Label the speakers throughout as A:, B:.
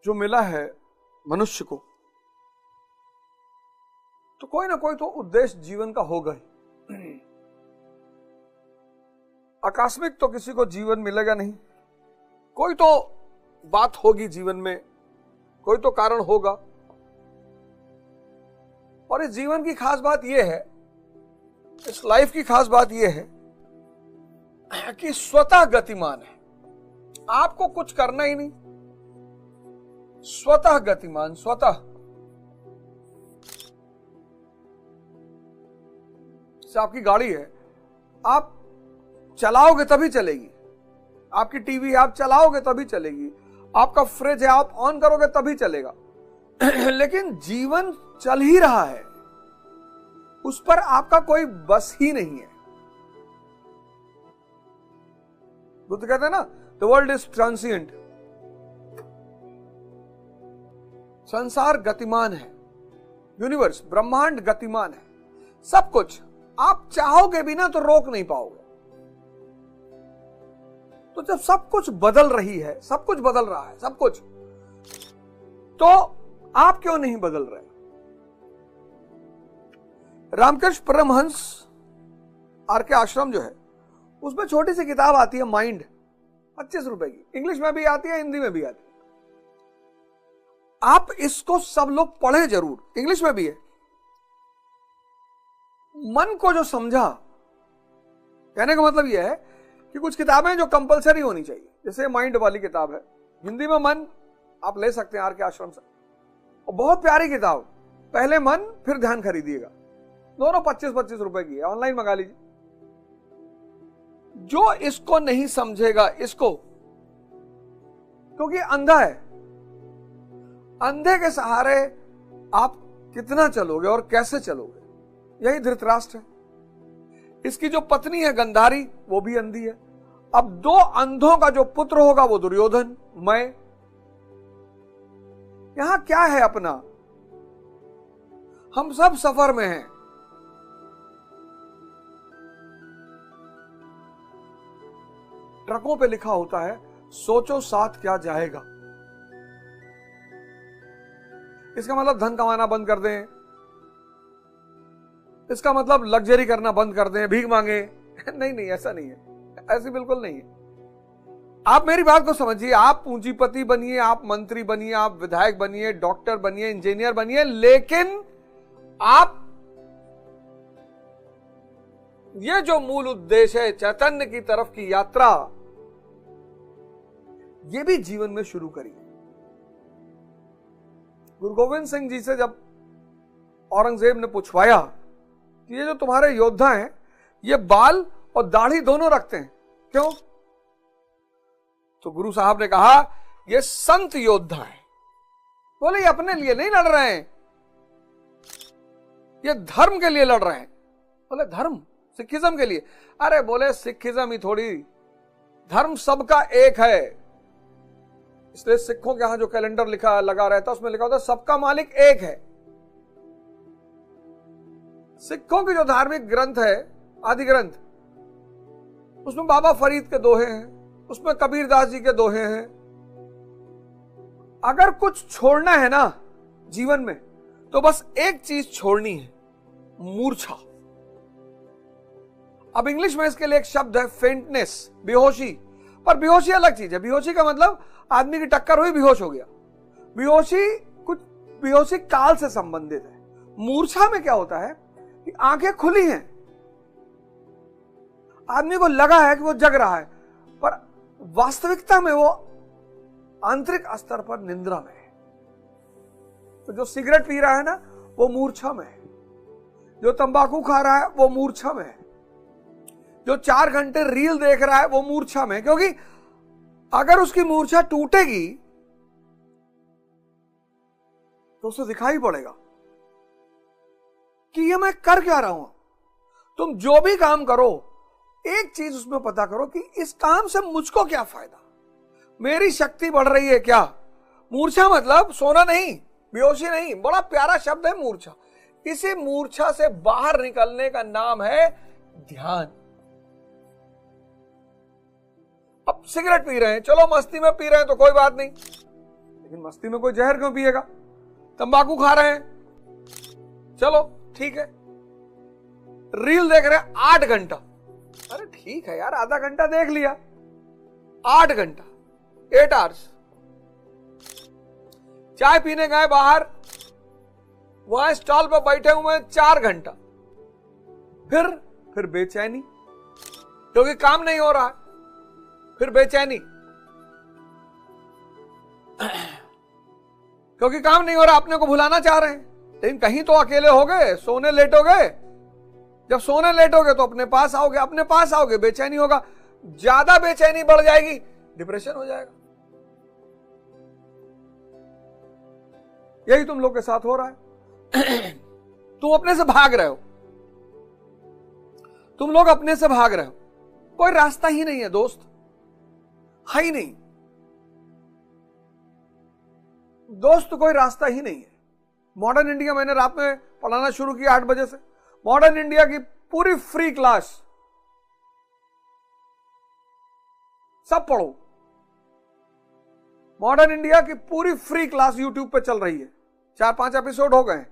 A: जो मिला है मनुष्य को, तो कोई ना कोई तो उद्देश्य जीवन का होगा ही। आकस्मिक तो किसी को जीवन मिलेगा नहीं, कोई तो बात होगी जीवन में, कोई तो कारण होगा। और इस जीवन की खास बात यह है, इस लाइफ की खास बात यह है कि स्वतः गतिमान है, आपको कुछ करना ही नहीं, स्वतः गतिमान, स्वतः। जैसे आपकी गाड़ी है, आप चलाओगे तभी चलेगी, आपकी टीवी आप चलाओगे तभी चलेगी, आपका फ्रिज है आप ऑन करोगे तभी चलेगा। लेकिन जीवन चल ही रहा है, उस पर आपका कोई बस ही नहीं है। बुद्ध कहते हैं ना, द वर्ल्ड इज ट्रांसिएंट, संसार गतिमान है, यूनिवर्स ब्रह्मांड गतिमान है, सब कुछ आप चाहोगे भी ना तो रोक नहीं पाओगे। तो जब सब कुछ बदल रही है, सब कुछ बदल रहा है, सब कुछ, तो आप क्यों नहीं बदल रहे? रामकृष्ण परमहंस आर के आश्रम जो है, उसमें छोटी सी किताब आती है माइंड, 25 रुपए की, इंग्लिश में भी आती है, हिंदी में भी आती है। आप इसको सब लोग पढ़ें जरूर, इंग्लिश में भी है। मन को जो समझा, कहने का मतलब यह है कि कुछ किताबें जो कंपलसरी होनी चाहिए, जैसे माइंड वाली किताब है, हिंदी में मन आप ले सकते हैं आर के आश्रम से, और बहुत प्यारी किताब, पहले मन फिर ध्यान खरीदिएगा, दोनों 25-25 रुपए की है, ऑनलाइन मंगा लीजिए। जो इसको नहीं समझेगा, इसको, क्योंकि अंधा है, अंधे के सहारे आप कितना चलोगे और कैसे चलोगे? यही धृतराष्ट्र है। इसकी जो पत्नी है गंधारी, वो भी अंधी है। अब दो अंधों का जो पुत्र होगा वो दुर्योधन, मैं। यहां क्या है अपना? हम सब सफर में हैं। ट्रकों पे लिखा होता है, सोचो साथ क्या जाएगा। इसका मतलब धन कमाना बंद कर दें, इसका मतलब लग्जरी करना बंद कर दें, भीख मांगे। नहीं नहीं, ऐसा नहीं है, ऐसी बिल्कुल नहीं है। आप मेरी बात को समझिए, आप पूंजीपति बनिए, आप मंत्री बनिए, आप विधायक बनिए, डॉक्टर बनिए, इंजीनियर बनिए, लेकिन आप ये जो मूल उद्देश्य है चैतन्य की तरफ की यात्रा, ये भी जीवन में शुरू करिए। गुरु गोविंद सिंह जी से जब औरंगजेब ने पूछवाया कि ये जो तुम्हारे योद्धा हैं, ये बाल और दाढ़ी दोनों रखते हैं, क्यों? तो गुरु साहब ने कहा, ये संत योद्धा है। बोले ये अपने लिए नहीं लड़ रहे हैं, ये धर्म के लिए लड़ रहे हैं। बोले धर्म? सिखिज्म के लिए? अरे बोले सिखिज्म ही थोड़ी, धर्म सबका एक है। इसलिए सिखों के यहां जो कैलेंडर लिखा लगा रहता, उसमें लिखा होता सबका मालिक एक है। सिखों की जो धार्मिक ग्रंथ है, आदि ग्रंथ, उसमें बाबा फरीद के दोहे हैं, उसमें कबीरदास जी के दोहे हैं। अगर कुछ छोड़ना है ना जीवन में, तो बस एक चीज छोड़नी है, मूर्छा। अब इंग्लिश में इसके लिए एक शब्द है फेंटनेस, बेहोशी। पर बेहोशी अलग चीज है। बेहोशी का मतलब आदमी की टक्कर हुई, बेहोश हो गया। बेहोशी काल से संबंधित है। मूर्छा में क्या होता है कि आंखें खुली हैं, आदमी को लगा है कि वो जग रहा है, पर वास्तविकता में वो आंतरिक स्तर पर निंद्रा में है। तो जो सिगरेट पी रहा है ना, वो मूर्छा में है। जो तंबाकू खा रहा है, वो मूर्छा में है। जो 4 घंटे रील देख रहा है, वो मूर्छा में है। क्योंकि अगर उसकी मूर्छा टूटेगी तो उसे दिखाई पड़ेगा कि ये मैं कर क्या रहा हूं। तुम जो भी काम करो, एक चीज उसमें पता करो कि इस काम से मुझको क्या फायदा, मेरी शक्ति बढ़ रही है क्या। मूर्छा मतलब सोना नहीं, बेहोशी नहीं, बड़ा प्यारा शब्द है मूर्छा। इसी मूर्छा से बाहर निकलने का नाम है ध्यान। अब सिगरेट पी रहे हैं, चलो मस्ती में पी रहे हैं तो कोई बात नहीं, लेकिन मस्ती में कोई जहर क्यों पिएगा? तंबाकू खा रहे हैं, चलो ठीक है। रील देख रहे हैं 8 घंटा, अरे ठीक है यार, आधा घंटा देख लिया, 8 घंटा, 8 आवर्स। चाय पीने गए बाहर, वहां स्टॉल पर बैठे हुए 4 घंटा, फिर बेचैनी क्योंकि काम नहीं हो रहा है, फिर बेचैनी क्योंकि काम नहीं हो रहा, अपने को भुलाना चाह रहे हैं। लेकिन कहीं तो अकेले हो गए, सोने लेटोगे, जब सोने लेटोगे तो अपने पास आओगे, अपने पास आओगे बेचैनी होगा, ज्यादा बेचैनी बढ़ जाएगी, डिप्रेशन हो जाएगा। यही तुम लोग के साथ हो रहा है। तुम अपने से भाग रहे हो, तुम लोग अपने से भाग रहे हो, कोई रास्ता ही नहीं है दोस्त, है ही नहीं दोस्त, कोई रास्ता ही नहीं है। मॉडर्न इंडिया मैंने रात में पढ़ाना शुरू किया 8 बजे से। मॉडर्न इंडिया की पूरी फ्री क्लास, सब पढ़ो। मॉडर्न इंडिया की पूरी फ्री क्लास यूट्यूब पे चल रही है, 4-5 एपिसोड हो गए।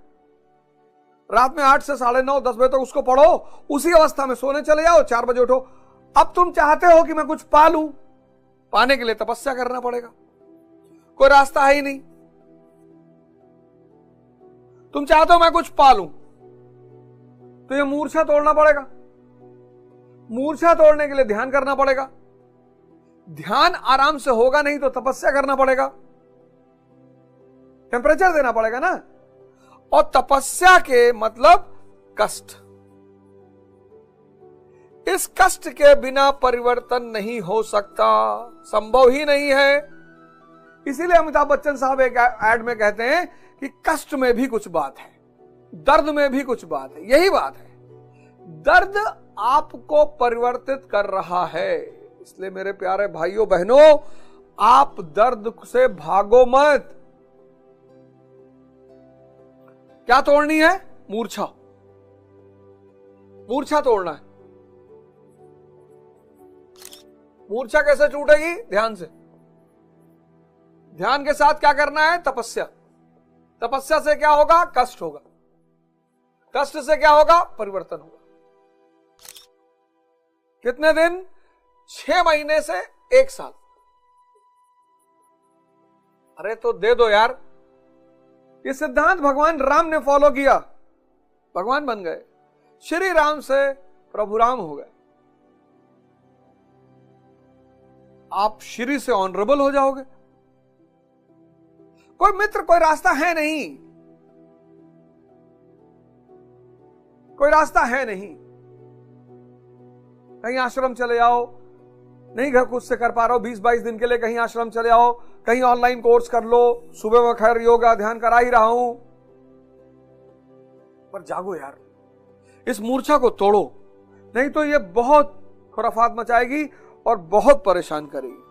A: रात में 8 से 9:30 10 बजे तक उसको पढ़ो, उसी अवस्था में सोने चले जाओ, 4 बजे उठो। अब तुम चाहते हो कि मैं कुछ पा लूं, पाने के लिए तपस्या करना पड़ेगा, कोई रास्ता है ही नहीं। तुम चाहते हो मैं कुछ पा लूं, तो ये मूर्छा तोड़ना पड़ेगा। मूर्छा तोड़ने के लिए ध्यान करना पड़ेगा, ध्यान आराम से होगा नहीं तो तपस्या करना पड़ेगा, टेम्परेचर देना पड़ेगा ना। और तपस्या के मतलब कष्ट, इस कष्ट के बिना परिवर्तन नहीं हो सकता, संभव ही नहीं है। इसीलिए अमिताभ बच्चन साहब एक एड में कहते हैं कि कष्ट में भी कुछ बात है, दर्द में भी कुछ बात है। यही बात है, दर्द आपको परिवर्तित कर रहा है। इसलिए मेरे प्यारे भाइयों बहनों, आप दर्द से भागो मत। क्या तोड़नी है? मूर्छा, मूर्छा तोड़ना है। मूर्छा कैसे टूटेगी? ध्यान से। ध्यान के साथ क्या करना है? तपस्या। तपस्या से क्या होगा? कष्ट होगा। कष्ट से क्या होगा? परिवर्तन होगा। कितने दिन? 6 महीने से 1 साल। अरे तो दे दो यार। ये सिद्धांत भगवान राम ने फॉलो किया, भगवान बन गए, श्री राम से प्रभु राम हो गए। आप श्री से ऑनरेबल हो जाओगे। कोई मित्र, कोई रास्ता है नहीं, कोई रास्ता है नहीं। कहीं आश्रम चले जाओ, नहीं घर खुद से कर पा रहा हो, 20-22 दिन के लिए कहीं आश्रम चले आओ, कहीं ऑनलाइन कोर्स कर लो। सुबह में खैर योगा ध्यान करा ही रहा हूं, पर जागो यार, इस मूर्छा को तोड़ो, नहीं तो ये बहुत खुराफात मचाएगी और बहुत परेशान करेगी।